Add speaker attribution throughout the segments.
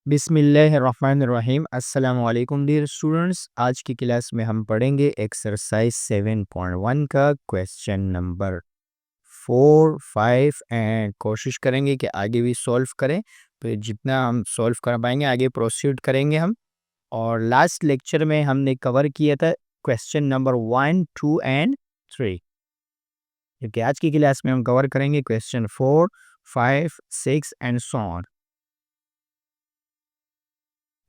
Speaker 1: बिस्मिल्लाहिर्रहमानिर्रहीम अस्सलाम वालेकुम डियर स्टूडेंट्स। आज की क्लास में हम पढ़ेंगे एक्सरसाइज 7.1 का क्वेश्चन नंबर 4, 5 एंड कोशिश करेंगे कि आगे भी सॉल्व करें। तो जितना हम सॉल्व कर पाएंगे आगे प्रोसीड करेंगे हम। और लास्ट लेक्चर में हमने कवर किया था क्वेश्चन नंबर 1, 2 एंड 3, क्योंकि आज की क्लास में हम कवर करेंगे क्वेश्चन 4, 5, 6 एंड सो ऑन।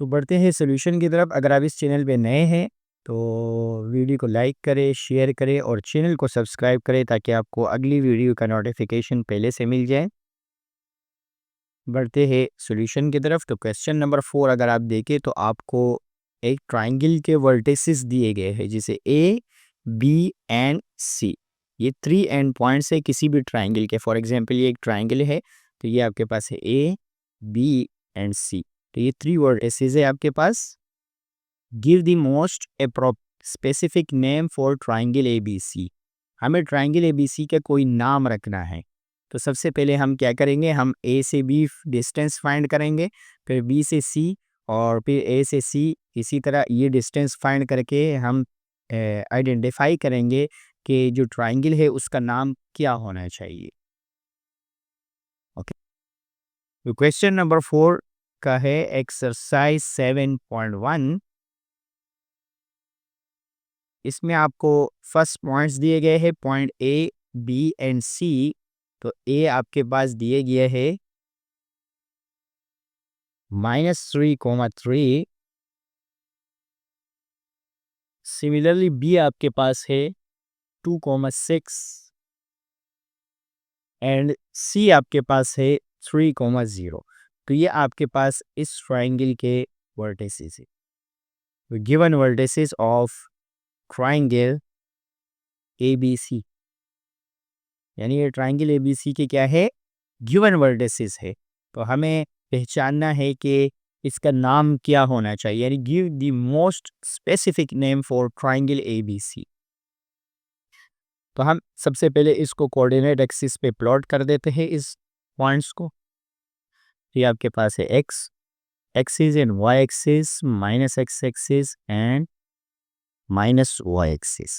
Speaker 1: तो बढ़ते हैं सॉल्यूशन की तरफ। अगर आप इस चैनल पे नए हैं तो वीडियो को लाइक करें, शेयर करें और चैनल को सब्सक्राइब करें ताकि आपको अगली वीडियो का नोटिफिकेशन पहले से मिल जाए। बढ़ते हैं सॉल्यूशन की तरफ। तो क्वेश्चन नंबर 4 अगर आप देखें तो आपको एक ट्राइंगल के वर्टिसेस दिए गए हैं, जिसे ए, बी एंड सी। ये 3 एंड पॉइंट्स है किसी भी ट्राइंगल के। फॉर एग्जांपल ये एक ट्राइंगल है तो ये आपके पास है ए, बी एंड सी। तो ये 3 वर्टिसेस है आपके पास। Give the most specific name for triangle A B C. हमें ट्राइंगल ए बी सी का कोई नाम रखना है। तो सबसे पहले हम क्या करेंगे, हम ए से बी डिस्टेंस फाइंड करेंगे, फिर बी से सी और फिर ए से सी। इसी तरह ये डिस्टेंस फाइंड करके हम आइडेंटिफाई करेंगे कि जो ट्राइंगल है उसका नाम क्या होना चाहिए। ओके, तो क्वेश्चन नंबर 4 का है एक्सरसाइज 7.1। इसमें आपको फर्स्ट पॉइंट्स दिए गए हैं, पॉइंट ए, बी एंड सी। तो ए आपके पास दिए गए है -3,3। सिमिलरली बी आपके पास है 2,6 एंड सी आपके पास है 3,0। तो ये आपके पास इस ट्राइंगल के वर्टिसेस है। Given vertices of triangle A B C, यानी ये ट्राइंगल ए बी सी के क्या है, गिवन वर्टिसेस है। तो हमें पहचानना है कि इसका नाम क्या होना चाहिए, यानी give the most specific name for triangle A B C. तो हम सबसे पहले इसको कोऑर्डिनेट एक्सिस पे प्लॉट कर देते हैं इस पॉइंट्स को। ये आपके पास है X axis and Y axis, minus X axis and minus Y axis.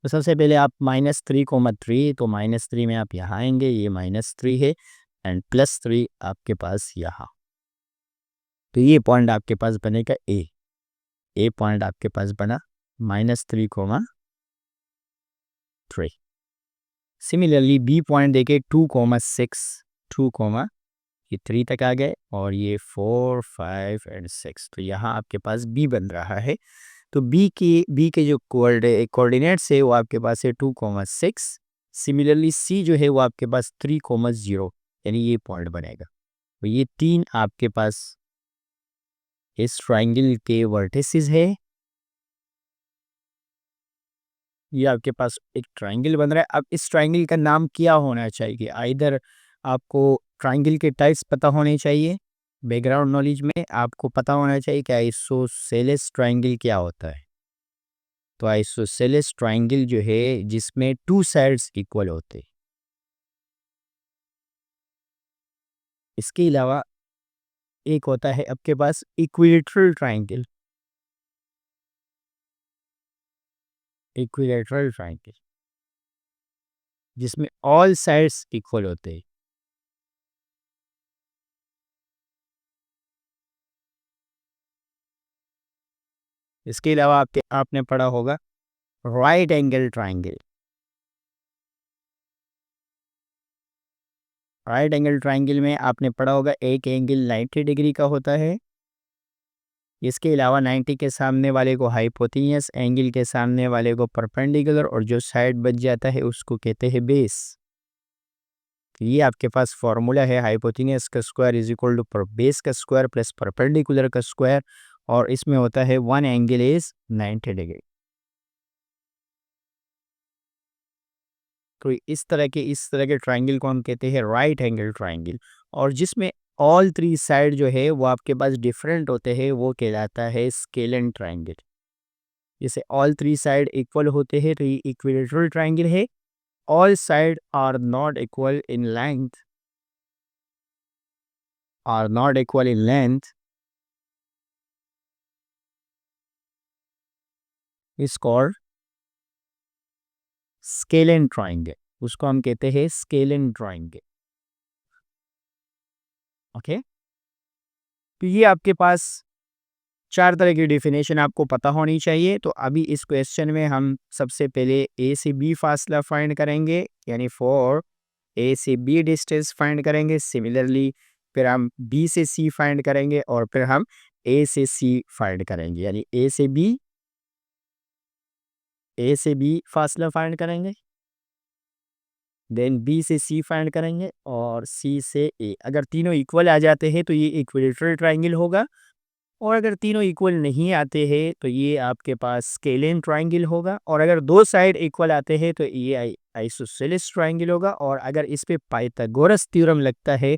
Speaker 1: तो सबसे पहले आप -3,3, तो -3 में आप यहाँ आएंगे, ये -3 है एंड +3 आपके पास यहाँ। तो ये पॉइंट आपके पास बनेगा ए पॉइंट आपके पास बना -3,3। सिमिलरली बी पॉइंट देखे 2,6, 2, ये 3 तक आ गए और ये 4, 5 एंड 6। तो यहाँ आपके पास बी बन रहा है। तो बी के जो कोऑर्डिनेट्स है वो आपके पास है 2,6। सिमिलरली सी जो है वो आपके पास 3,0, यानी ये पॉइंट बनेगा। तो ये 3 आपके पास इस ट्राइंगल के वर्टिसेस है। ये आपके पास एक ट्राइंगल बन रहा है। अब इस ट्राइंगल का नाम क्या होना चाहिए, आइदर आपको ट्राइंगल के टाइप्स पता होने चाहिए, बैकग्राउंड नॉलेज में आपको पता होना चाहिए कि आइसोसेलेस ट्राइंगल क्या होता है। तो आइसोसेलेस ट्राइंगल जो है जिसमें 2 साइड्स इक्वल होते हैं। इसके अलावा एक होता है आपके पास इक्विलेटरल ट्राइंगल। इक्विलेटरल ट्राइंगल जिसमें ऑल साइड्स इक्वल होते हैं। इसके अलावा आपने पढ़ा होगा right angle triangle. Right angle triangle में आपने पढ़ा होगा एक एंगल 90 डिग्री का होता है। इसके अलावा 90 के सामने वाले को हाइपोटेन्यूस, एंगल के सामने वाले को परपेंडिकुलर और जो साइड बच जाता है उसको कहते हैं बेस। तो ये आपके पास फॉर्मूला है, हाइपोटेन्यूस का square is equal to base का स्क्वायर प्लस परपेंडिकुलर का स्क्वायर, और इसमें होता है वन एंगल इज 90 डिग्री। तो इस तरह के ट्राइंगल को हम कहते हैं राइट एंगल ट्राइंगल। और जिसमें ऑल 3 साइड जो है वो आपके पास डिफरेंट होते हैं वो कहलाता है स्केलन ट्राइंगल। जैसे ऑल 3 साइड इक्वल होते हैं तो ये इक्विलेटरल ट्राइंगल है। all sides are not equal in length, is called scalene triangle. उसको हम कहते हैं scalene triangle. ओके, तो ये आपके पास 4 तरह की डेफिनेशन आपको पता होनी चाहिए. तो अभी इस क्वेश्चन में हम सबसे पहले ए से बी फासला फाइंड करेंगे, यानी फॉर ए से बी डिस्टेंस फाइंड करेंगे. सिमिलरली फिर हम बी से सी फाइंड करेंगे और फिर हम ए से सी फाइंड करेंगे, यानी ए से बी फासला फाइंड करेंगे, देन बी से सी फाइंड करेंगे और सी से ए. अगर तीनों इक्वल आ जाते हैं तो ये इक्विलेटरल ट्राइंगल होगा, और अगर तीनों इक्वल नहीं आते हैं तो ये आपके पास स्केलेन ट्राइंगल होगा, और अगर दो साइड इक्वल आते हैं तो ये आइसोसेलेस ट्राइंगल होगा, और अगर इस पे पाइथागोरस थ्योरम लगता है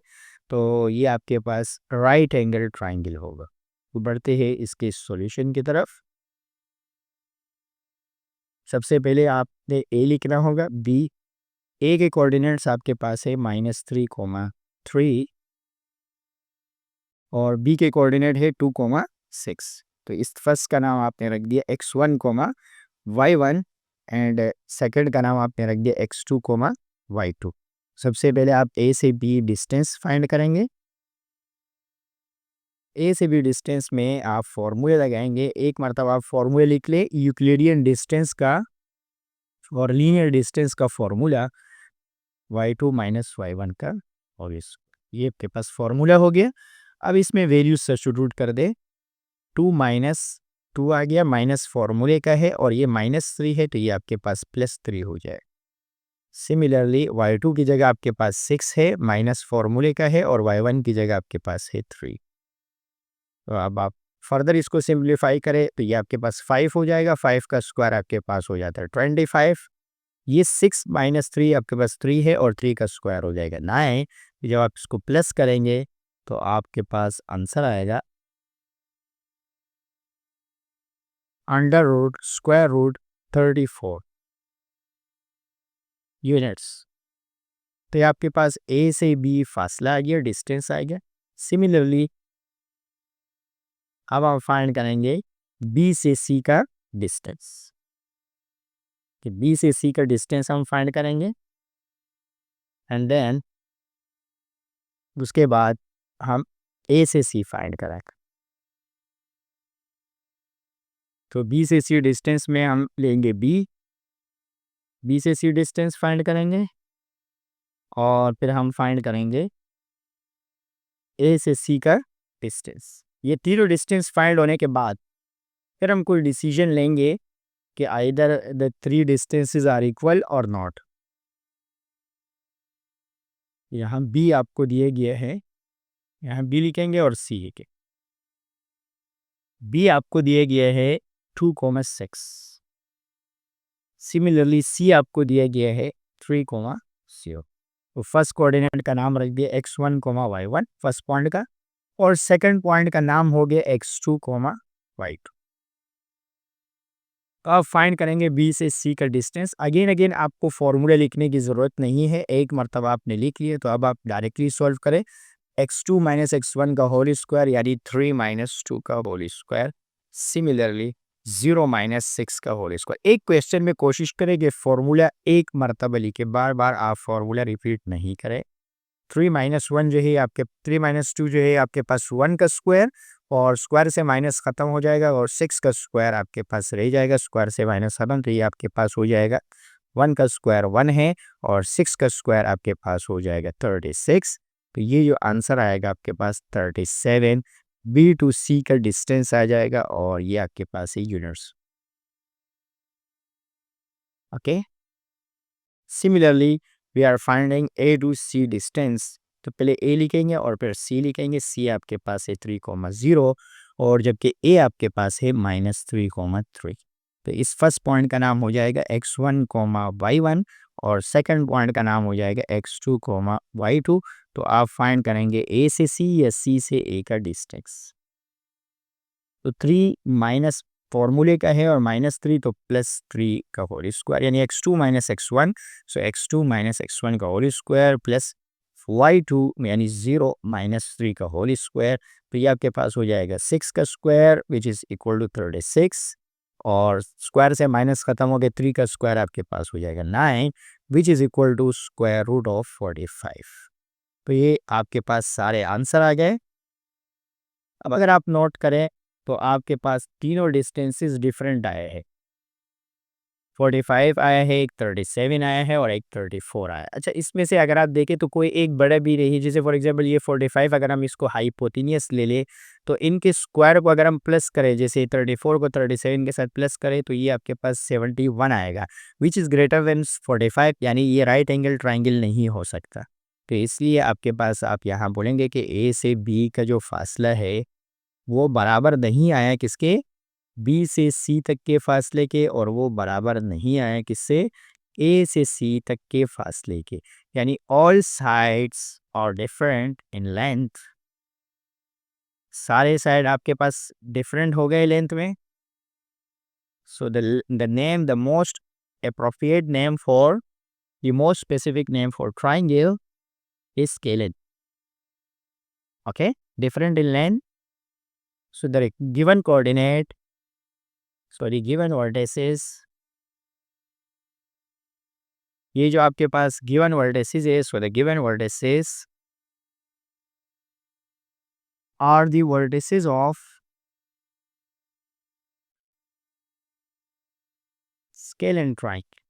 Speaker 1: तो ये आपके पास राइट एंगल ट्राइंगल होगा. तो बढ़ते हैं इसके सॉल्यूशन की तरफ. सबसे पहले आपने ए लिखना होगा, बी. ए के कोऑर्डिनेट्स आपके पास है -3, और बी के कोऑर्डिनेट है 2, 6. तो इस फर्स्ट का नाम आपने रख दिया x1, y1, एंड सेकंड का नाम आपने रख दिया x2, y2. सबसे पहले आप ए से बी डिस्टेंस फाइंड करेंगे. ए से बी डिस्टेंस में आप फॉर्मूले लगाएंगे. एक मरतबा आप फॉर्मूले लिख ले यूक्लिडियन डिस्टेंस का और लीनियर डिस्टेंस का फॉर्मूला y2 माइनस y1 का, और ये आपके पास फॉर्मूला हो गया. अब इसमें वैल्यूज सब्स्टिट्यूट कर दे. 2 आ गया, माइनस फॉर्मूले का है और ये -3 है तो ये आपके पास +3 हो जाए. सिमिलरली y2 की जगह आपके पास 6 है, माइनस फॉर्मूले का है, और y1 की जगह आपके पास है 3. तो अब आप फर्दर इसको सिंप्लीफाई करें तो ये आपके पास 5 हो जाएगा. 5 का स्क्वायर आपके पास हो जाता है 25. ये 6 माइनस 3 आपके पास 3 है, और 3 का स्क्वायर हो जाएगा 9. जब आप इसको प्लस करेंगे तो आपके पास आंसर आएगा √√34 यूनिट्स. तो ये आपके पास ए से बी फासला आ गया, डिस्टेंस आ गया. सिमिलरली अब हम फाइंड करेंगे बी से सी का डिस्टेंस. कि बी से सी का डिस्टेंस हम फाइंड करेंगे, एंड देन उसके बाद हम ए से सी फाइंड करेंगे. तो बी से सी डिस्टेंस में हम लेंगे बी से सी डिस्टेंस फाइंड करेंगे, और फिर हम फाइंड करेंगे ए से सी का डिस्टेंस. ये तीनों डिस्टेंस फाइंड होने के बाद फिर हम कोई डिसीजन लेंगे कि either the 3 distances are equal or not. यहाँ बी आपको दिए गए हैं, यहाँ बी लिखेंगे और सी लिखेंगे. बी आपको दिए गए हैं 2, 6. सिमिलरली सी आपको दिया गया है 3, 0. तो फर्स्ट कोऑर्डिनेट का नाम रख दिया x1, y1 फर्स्ट पॉइंट का, और सेकंड पॉइंट का नाम हो गया x2, y2. तो आप फाइंड करेंगे बी से सी का डिस्टेंस. अगेन आपको फॉर्मूला लिखने की ज़रूरत नहीं है, एक मरतबा आपने लिख लिए. तो अब आप डायरेक्टली सॉल्व करें. x2 माइनस x1 का होल स्क्वायर, यानी 3 माइनस 2 का होल स्क्वायर. सिमिलरली 0 माइनस 6 का होल स्क्वायर. एक क्वेश्चन में कोशिश करें कि फॉर्मूला एक मरतबा लिखे, बार बार आप फॉर्मूला रिपीट नहीं करें. 3 माइनस 1 जो है आपके 3 माइनस 2 जो है आपके पास 1 का स्क्वायर, और स्क्वायर से माइनस ख़त्म हो जाएगा, और 6 का स्क्वायर आपके पास रह जाएगा. स्क्वायर से माइनस ख़त्म, तो ये आपके पास हो जाएगा 1 का स्क्वायर 1 है, और 6 का स्क्वायर आपके पास हो जाएगा 36. तो ये जो आंसर आएगा आपके पास 37. बी टू सी का डिस्टेंस आ जाएगा, और ये आपके पास है units. Okay, similarly we are finding A to C distance. तो पहले ए लिखेंगे और फिर सी लिखेंगे. सी आपके पास है 3, 0, और जबकि ए आपके पास है -3, 3. तो इस फर्स्ट पॉइंट का नाम हो जाएगा x1, y1, और सेकंड पॉइंट का नाम हो जाएगा x2, y2. तो आप फाइंड करेंगे ए से सी या सी से ए का डिस्टेंस. तो 3 माइनस फॉर्मूले का है और -3 तो +3 का होल स्क्वायर यानी x2 - x1, सो x2 - x1 का होल स्क्वायर प्लस y2 यानी 0 - 3 का होल स्क्वायर। तो ये आपके पास हो जाएगा 6 का square which is equal to 36 और स्क्वायर से माइनस खत्म हो गया, 3 का स्क्वायर आपके पास हो जाएगा 9 which is equal to square root of 45। तो ये आपके पास सारे आंसर आ गए। अब अगर आप नोट करें तो आपके पास तीनों डिस्टेंसेस डिफरेंट आए हैं। 45 आया है, एक 37 आया है और एक 34 आया है। अच्छा, इसमें से अगर आप देखें तो कोई एक बड़ा भी नहीं, जैसे फॉर एग्जांपल ये 45 अगर हम इसको हाइपोटेनियस ले लें तो इनके स्क्वायर को अगर हम प्लस करें, जैसे 34 को 37 के साथ प्लस करें तो ये आपके पास 71 आएगा विच इज़ ग्रेटर देन 45, यानी ये राइट एंगल ट्राइंगल नहीं हो सकता। तो इसलिए आपके पास आप यहाँ बोलेंगे कि ए से बी का जो फासला है वो बराबर नहीं आया किसके, बी से सी तक के फासले के, और वो बराबर नहीं आया किससे, ए से सी तक के फासले के। यानी all sides are different in length, सारे साइड आपके पास डिफरेंट हो गए लेंथ में। So the most appropriate name for the most specific name for triangle is scalene. Okay, different in length. So the given coordinate, sorry, given vertices, ये जो आपके पास given vertices है, so the given vertices are the vertices of scalene triangle.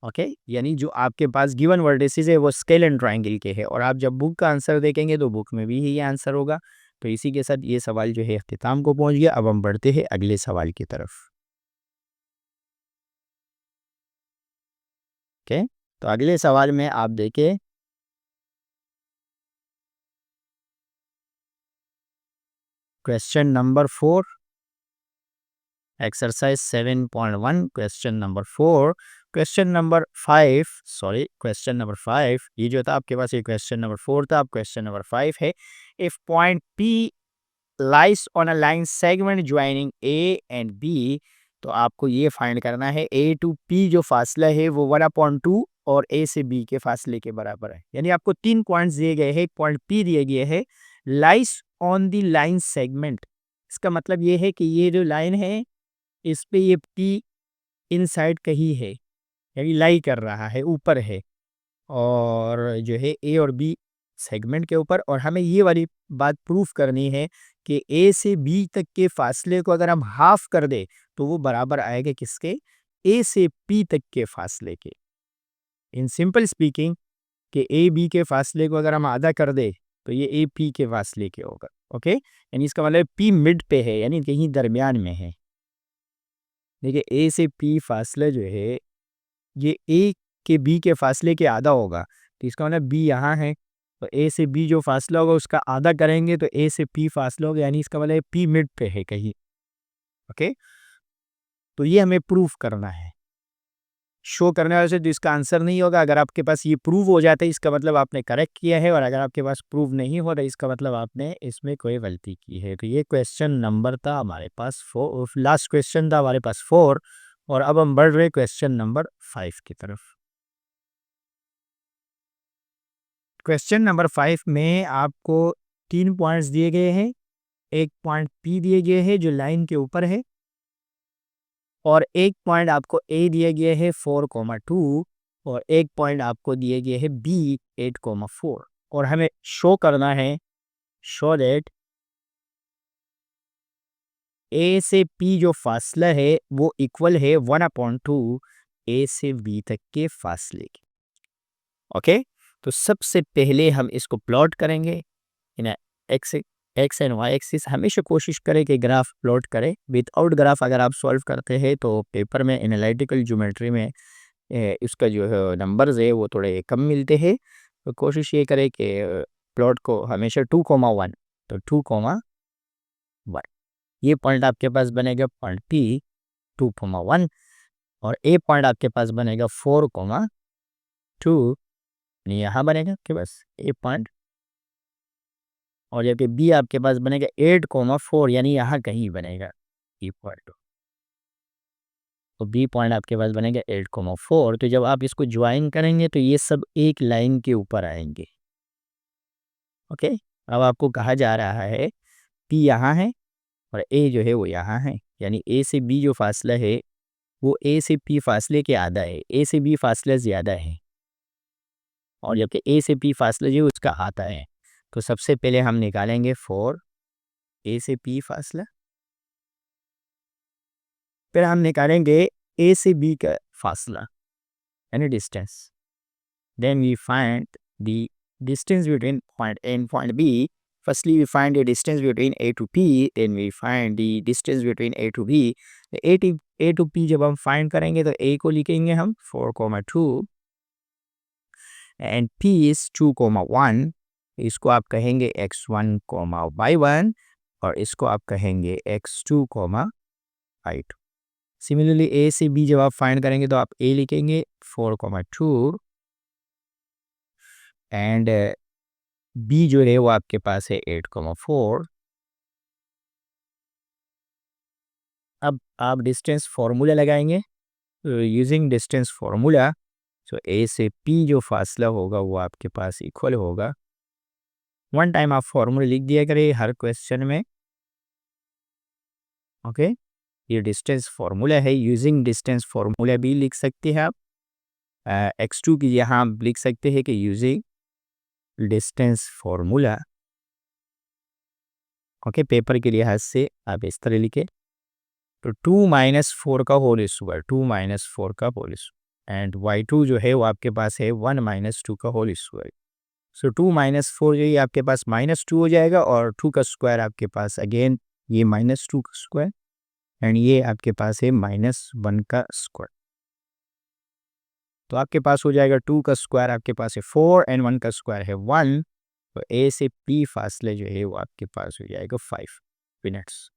Speaker 1: Okay, यानी जो आपके पास given vertices है वो scale and triangle के हैं, और आप जब बुक का आंसर देखेंगे तो बुक में भी ये आंसर होगा। तो इसी के साथ ये सवाल जो है अख्तिताम को पहुंच गया। अब हम बढ़ते हैं अगले सवाल की तरफ। ओके, तो अगले सवाल में आप देखें, question number 4, exercise 7.1, question number 4, question number 5, sorry question number 5, ये जो था आपके पास ये क्वेश्चन नंबर 4 था, अब क्वेश्चन नंबर 5 है। If point P lies on a line segment joining A and B, तो आपको ये फाइंड करना है A टू P जो फासला है वो 1/2 और A से B के फासले के बराबर है। यानी आपको 3 पॉइंट्स दिए गए हैं, एक पॉइंट P दिए गए है, lies on the line segment. इसका मतलब ये है कि ये जो लाइन है इस पे ये P इनसाइड कहीं है, यानी लाई कर रहा है, ऊपर है, और जो है ए और बी सेगमेंट के ऊपर। और हमें ये वाली बात प्रूफ करनी है कि ए से बी तक के फासले को अगर हम हाफ कर दे तो वो बराबर आएगा किसके, ए से पी तक के फासले के। इन सिंपल स्पीकिंग कि ए बी के फासले को अगर हम आधा कर दे तो ये ए पी के फासले के होगा। ओके, यानी इसका मतलब पी मिड पे है, यानी कहीं दरमियान में है। देखिए ए से पी फासला जो है ये ए के बी के फासले के आधा होगा, तो इसका मतलब बी यहाँ है, तो ए से बी जो फासला होगा उसका आधा करेंगे तो ए से पी फासला होगा, यानी इसका मतलब पी मिड पे है कहीं। ओके, तो ये हमें प्रूफ करना है। शो करने वाले से तो इसका आंसर नहीं होगा। अगर आपके पास ये प्रूव हो जाता है इसका मतलब आपने करेक्ट किया है, और अगर आपके पास प्रूव नहीं हो रहा इसका मतलब आपने इसमें कोई गलती की है। तो ये क्वेश्चन नंबर था हमारे पास 4, लास्ट क्वेश्चन था हमारे पास 4, और अब हम बढ़ रहे क्वेश्चन नंबर 5 की तरफ। क्वेश्चन नंबर 5 में आपको 3 पॉइंट्स दिए गए हैं, एक पॉइंट P दिए गए हैं जो लाइन के ऊपर है, और एक पॉइंट आपको A दिए गए है 4,2, और एक पॉइंट आपको दिए गए है B 8,4, और हमें शो करना है, शो दैट A से P जो फासला है वो इक्वल है 1/2 A से B तक के फासले के। ओके, तो सबसे पहले हम इसको प्लॉट करेंगे इन एक्स एंड वाई एक्सिस। हमेशा कोशिश करें कि ग्राफ प्लॉट करें, विदाउट ग्राफ अगर आप सॉल्व करते हैं तो पेपर में एनालिटिकल ज्योमेट्री में इसका जो है नंबर्स है वो थोड़े कम मिलते हैं। तो कोशिश ये करें कि प्लॉट को हमेशा 2,1, तो 2,1 ये पॉइंट आपके पास बनेगा पॉइंट P 2,1, और ए पॉइंट आपके पास बनेगा 4,2, यहाँ बनेगा आपके पास ए पॉइंट, और जबकि बी आपके पास बनेगा 8,4, यानी यहाँ कहीं बनेगा। इक्वल टू, तो बी पॉइंट आपके पास बनेगा 8,4। तो जब आप इसको ज्वाइन करेंगे तो ये सब एक लाइन के ऊपर आएंगे। ओके, अब आपको कहा जा रहा है पी यहाँ है और ए जो है वो यहाँ है, यानी ए से बी जो फासला है वो ए से पी फासले के आधा है, ए से बी फासला ज़्यादा है और जबकि ए से पी फासला जो है उसका आधा है। तो सबसे पहले हम निकालेंगे फॉर ए से पी फासला, फिर हम निकालेंगे ए से बी का फासला यानी distance. Then we find the distance between point A and point B. Firstly, we find the distance between A to P, then we find the distance between A to B. A to P जब हम find करेंगे तो A को लिखेंगे हम 4,2 and P is 2,1. इसको आप कहेंगे x1, y1 और इसको आप कहेंगे x2, y2. Similarly, A से B जब आप find करेंगे तो आप A लिखेंगे 4,2 and B जो है वो आपके पास है 8,4. अब आप डिस्टेंस फार्मूला लगाएंगे, यूजिंग डिस्टेंस फार्मूला सो ए से पी जो फासला होगा वो आपके पास इक्वल होगा, वन टाइम आप फार्मूला लिख दिया करें हर क्वेश्चन में। ओके, ये डिस्टेंस फार्मूला है, यूजिंग डिस्टेंस फार्मूला भी लिख सकते हैं आप। x2 की यहाँ आप लिख सकते हैं कि using distance formula. Okay, paper के लिहाज से आप इस तरह लिखे तो 2 - 4 का होल स्क्वायर, 2 - 4 का होल स्क्वायर एंड y2 जो है वो आपके पास है 1 - 2 का होल स्क्वायर। सो 2 - 4 जो है आपके पास -2 हो जाएगा और 2 का स्क्वायर आपके पास अगेन ये -2 का स्क्वायर एंड ये आपके पास है -1 का स्क्वायर। तो आपके पास हो जाएगा 2 का स्क्वायर आपके पास है 4 एंड 1 का स्क्वायर है 1। तो ए से पी फासले जो है वो आपके पास हो जाएगा 5 मिनट्स।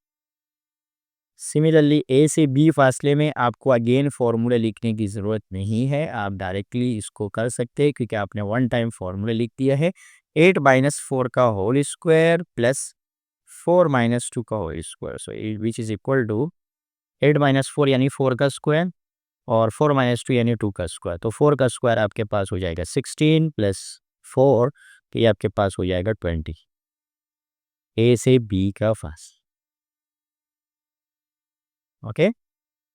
Speaker 1: सिमिलरली ए से बी फासले में आपको अगेन फार्मूला लिखने की ज़रूरत नहीं है, आप डायरेक्टली इसको कर सकते हैं क्योंकि आपने वन टाइम फार्मूला लिख दिया है। 8 - 4 का होल स्क्वायर प्लस 4 - 2 का whole square, so which is equal to 8 - 4 यानी 4 का स्क्वायर और 4 - 2 यानी 2 का स्क्वायर। तो 4 का स्क्वायर आपके पास हो जाएगा 16 प्लस 4 तो ये आपके पास हो जाएगा 20। ए से बी का फासला। ओके,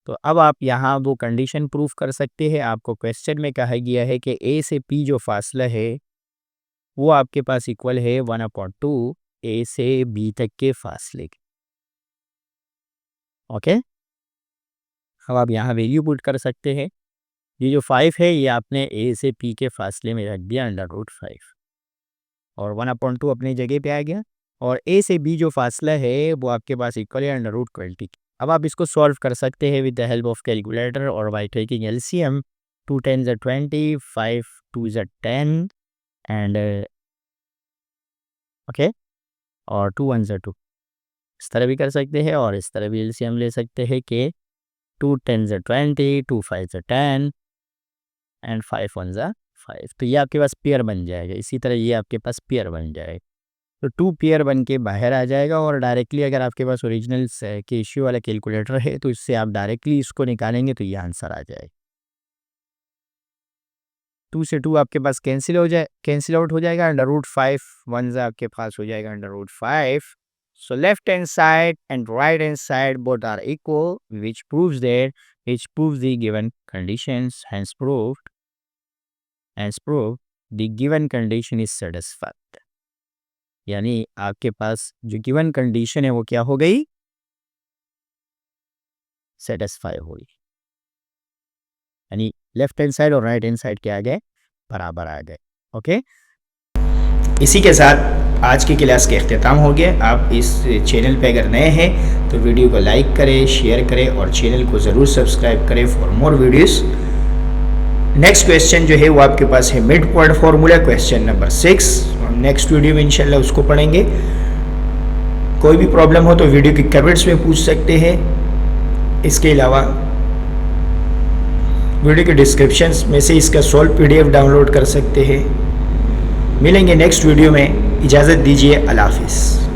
Speaker 1: तो अब आप यहाँ वो कंडीशन प्रूफ कर सकते हैं। आपको क्वेश्चन में कहा गया है कि ए से पी जो फासला है वो आपके पास इक्वल है 1/2 ए से बी तक के फासले के। ओके, अब आप यहाँ वैल्यू पुट कर सकते हैं। ये जो 5 है ये आपने ए से पी के फासले में रख दिया √5 और 1/2 अपनी जगह पे आ गया और ए से बी जो फासला है वो आपके पास इक्वल है √20। अब आप इसको सॉल्व कर सकते हैं with the help of calculator और by taking LCM. 2 10s are 20, 5 2s are 10 and okay और 2 1s are 2। इस तरह भी कर सकते हैं और इस तरह भी एलसीएम ले सकते हैं कि 2 10s are 20, 2 5s are 10 and 5 1s are 5। तो ये आपके पास पेयर बन जाएगा। इसी तरह ये आपके पास पेयर बन जाएगा, तो 2 पेयर बन के बाहर आ जाएगा और डायरेक्टली अगर आपके पास ओरिजिनल के इश्यू वाला कैलकुलेटर है तो इससे आप डायरेक्टली इसको निकालेंगे तो ये आंसर आ जाएगा। 2 से 2 आपके पास कैंसिल आउट हो जाएगा, √5 1s आपके पास हो जाएगा √5। So left hand side and right hand side both are equal which proves the given conditions, hence proved the given condition is satisfied। यानी आपके पास जो गिवन कंडीशन है वो क्या हो गई, सेटिस्फाई हो गई, यानी लेफ्ट हैंड साइड और राइट हैंड साइड क्या आ गए, बराबर आ गए। ओके, इसी के साथ आज की क्लास के अख्तिताम हो गया। आप इस चैनल पे अगर नए हैं तो वीडियो को लाइक करें, शेयर करें और चैनल को ज़रूर सब्सक्राइब करें for more videos. Next question जो है वो आपके पास है mid point formula, question number 6। हम नेक्स्ट वीडियो में इंशाल्लाह उसको पढ़ेंगे। कोई भी प्रॉब्लम हो तो वीडियो के कमेंट्स में पूछ सकते हैं। इसके अलावा वीडियो के डिस्क्रिप्शंस में से इसका सॉल्व PDF डाउनलोड कर सकते हैं। मिलेंगे नेक्स्ट वीडियो में, इजाज़त दीजिए, अल्लाह हाफिज़।